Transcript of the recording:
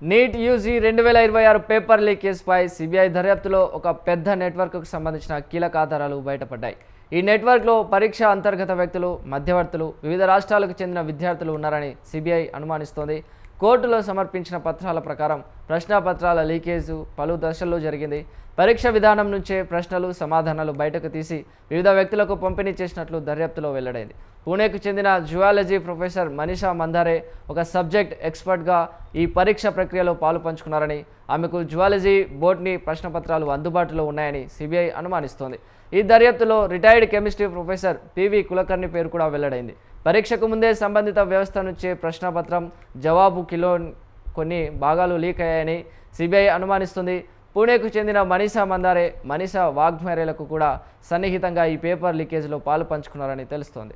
NEET UG 2026 paper leak కేసుపై CBI దర్యాప్తులో ఒక పెద్ద నెట్వర్క్కు సంబంధించిన కీలక ఆధారాలు బయటపడ్డాయి. ఈ నెట్వర్క్లో పరీక్ష అంతర్గత వ్యక్తులు, మధ్యవర్తులు, వివిధ రాష్ట్రాలకు చెందిన విద్యార్థులు ఉన్నారని సిబిఐ అనుమానిస్తోంది. కోర్టులో సమర్పించిన పత్రాల ప్రకారం ప్రశ్నాపత్రాల లీకేజు పలు దశల్లో జరిగింది. పరీక్ష విధానం నుంచే ప్రశ్నలు, సమాధానాలు బయటకు తీసి వివిధ వ్యక్తులకు పంపిణీ చేసినట్లు దర్యాప్తులో వెల్లడైంది. పూణేకు చెందిన జువాలజీ ప్రొఫెసర్ మనీషా మందారే ఒక సబ్జెక్ట్ ఎక్స్పర్ట్గా ఈ పరీక్ష ప్రక్రియలో పాలు పంచుకున్నారని, ఆమెకు జువాలజీ, బోటనీ ప్రశ్నపత్రాలు అందుబాటులో ఉన్నాయని సిబిఐ అనుమానిస్తోంది. ఈ దర్యాప్తులో retired chemistry professor PV Kulkarni పేరు కూడా వెల్లడైంది. పరీక్షకు ముందే సంబంధిత వ్యవస్థ నుంచే ప్రశ్నపత్రం, జవాబు కిలో కొన్ని భాగాలు లీక్ అయ్యాయని సిబిఐ అనుమానిస్తుంది. పూణేకు చెందిన మనీషా మందారే, మనీషా వాగ్మేరేలకు కూడా సన్నిహితంగా ఈ పేపర్ లీకేజ్లో పాలు పంచుకున్నారని తెలుస్తోంది.